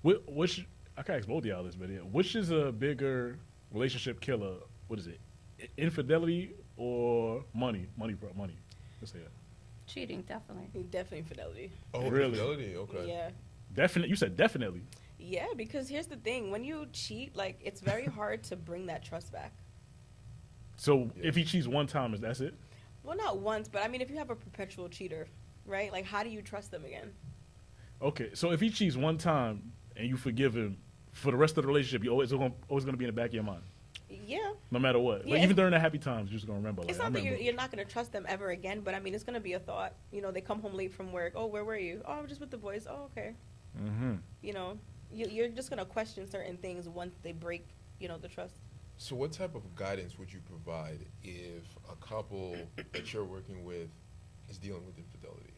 Which I can ask both of y'all this, but yeah, which is a bigger relationship killer? What is it? Infidelity or money? Money. Let's say that. Cheating, definitely. Definitely infidelity. Oh, Really? infidelity. Okay. Yeah. Definitely. You said definitely. Yeah, because here's the thing. When you cheat, like, it's very hard to bring that trust back. So if he cheats one time, that's it? Well, not once, but I mean, if you have a perpetual cheater, right? Like, how do you trust them again? Okay, so if he cheats one time and you forgive him, for the rest of the relationship, you're always going to be in the back of your mind. Yeah. No matter what. Yeah, like, even during the happy times, you're just going to remember. Like, It's not that you're not going to trust them ever again, but I mean, it's going to be a thought. You know, they come home late from work. Oh, where were you? Oh, I'm just with the boys. Oh, okay. Mm-hmm. You know, you're just going to question certain things once they break, you know, the trust. So what type of guidance would you provide if a couple that you're working with is dealing with infidelity?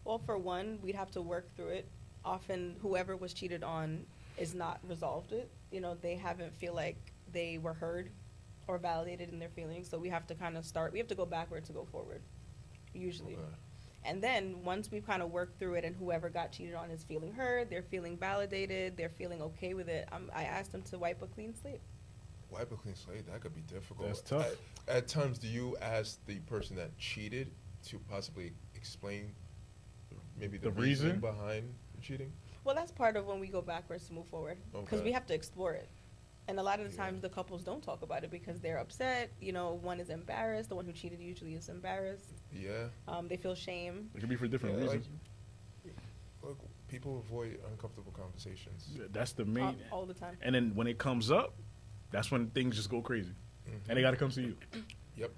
Well, for one, we'd have to work through it. Often, whoever was cheated on is not resolved it. You know, they haven't feel like they were heard or validated in their feelings. So we have to kind of we have to go backward to go forward, usually. Okay. And then once we've kind of worked through it and whoever got cheated on is feeling heard, they're feeling validated, they're feeling okay with it, I asked them to wipe a clean slate. Wipe a clean slate, that could be difficult. That's tough. At times, do you ask the person that cheated to possibly explain maybe the reason behind the cheating? Well, that's part of when we go backwards to move forward, because Okay. we have to explore it. And a lot of the Yeah. times the couples don't talk about it because they're upset. You know, one is embarrassed. The one who cheated usually is embarrassed. Yeah. They feel shame. It could be for different Yeah, reasons. Look, people avoid uncomfortable conversations. That's the main. All the time. And then when it comes up, that's when things just go crazy. Mm-hmm. And they got to come to you. Yep.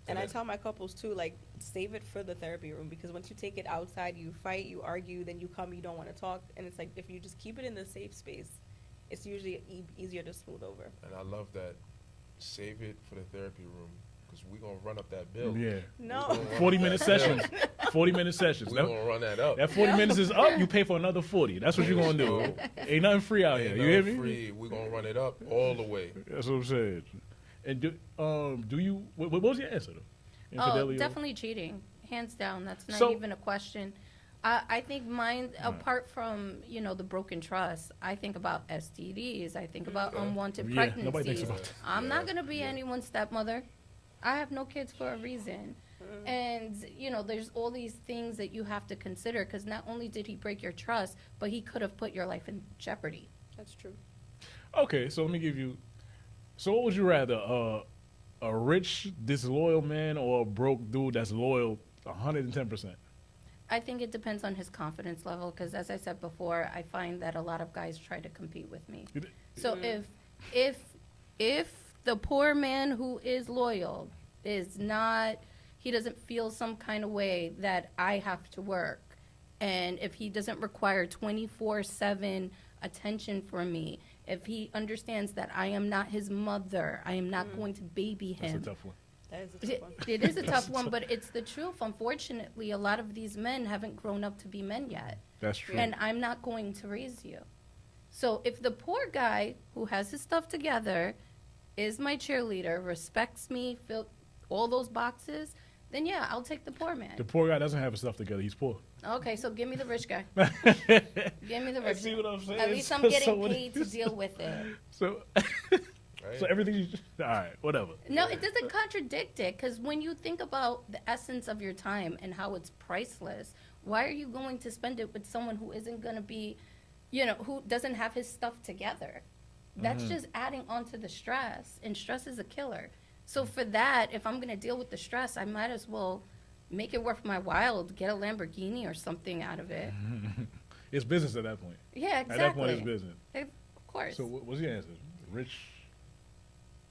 And I then- tell my couples too, like, save it for the therapy room, because once you take it outside, you fight, you argue, then you come, you don't want to talk. And it's like, if you just keep it in the safe space, it's usually easier to smooth over. And I love that. Save it for the therapy room, because we're going to run up that bill. Yeah. No. 40-minute sessions. 40-minute sessions. We're going to run that up. That 40 minutes is up, you pay for another 40. That's what you're going to do. Ain't nothing free out here. Ain't You hear nothing me? free. We're going to run it up all the way. That's what I'm saying. And do you, what was your answer, though? Oh, Infidelity or- definitely cheating. Hands down. That's not So- even a question. I think mine, apart from, you know, the broken trust, I think about STDs. I think about unwanted Yeah, pregnancies. nobody thinks about that. I'm not going to be anyone's stepmother. I have no kids for a reason. And, you know, there's all these things that you have to consider, because not only did he break your trust, but he could have put your life in jeopardy. That's true. Okay, so let me give you. So what would you rather, a rich disloyal man or a broke dude that's loyal 110%? I think it depends on his confidence level, because as I said before, I find that a lot of guys try to compete with me. So if the poor man who is loyal is not, he doesn't feel some kind of way that I have to work, and if he doesn't require 24/7 attention from me, if he understands that I am not his mother, I am not going to baby That's a him. tough one. That is a tough one. It is a tough one, but it's the truth. Unfortunately, a lot of these men haven't grown up to be men yet. That's true. And I'm not going to raise you. So if the poor guy who has his stuff together is my cheerleader, respects me, fill all those boxes, then yeah, I'll take the poor man. The poor guy doesn't have his stuff together. He's poor. Okay, so give me the rich guy. Give me the rich See guy. what I'm saying? At least I'm So getting what paid to deal with it. So, Right? so everything you all right, whatever. No, it doesn't contradict it, because when you think about the essence of your time and how it's priceless, why are you going to spend it with someone who isn't going to be, you know, who doesn't have his stuff together? That's just adding on to the stress, and stress is a killer. So for that, if I'm going to deal with the stress, I might as well make it worth my while to get a Lamborghini or something out of it. It's business at that point. Yeah, exactly. At that point, it's business. Of course. So what's your answer? Rich?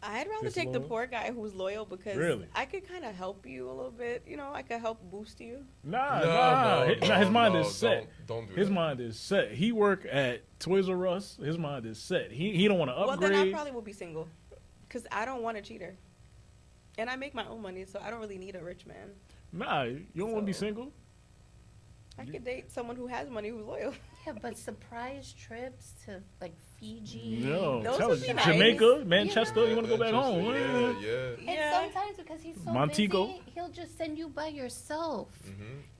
I'd rather take the Disloyal? poor guy who's loyal, because Really? I could kind of help you a little bit. You know, I could help boost you. Nah. His mind is set. Don't do His that. mind is set. He work at Toys R Us. His mind is set. He don't want to Well, upgrade. then I probably will be single, because I don't want a cheater. And I make my own money, so I don't really need a rich man. Nah, you don't want to be So- single. I could date someone who has money who's loyal. Yeah, but surprise trips to like Fiji. No, Those tell would us. be nice. Jamaica, Manchester. You want to go back Manchester, home? Yeah. And sometimes because he's so Montego. busy, he'll just send you by yourself.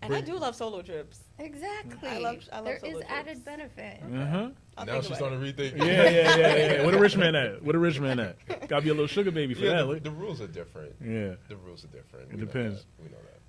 And I do love solo trips. Exactly. I love there solo is trips. added benefit. I'll Now think she's about starting it. to rethink. Yeah. Where the rich man at? Where the rich man at? Gotta be a little sugar baby for Yeah, that. the rules are different. Yeah. The rules are different. It We know depends. that. We know that.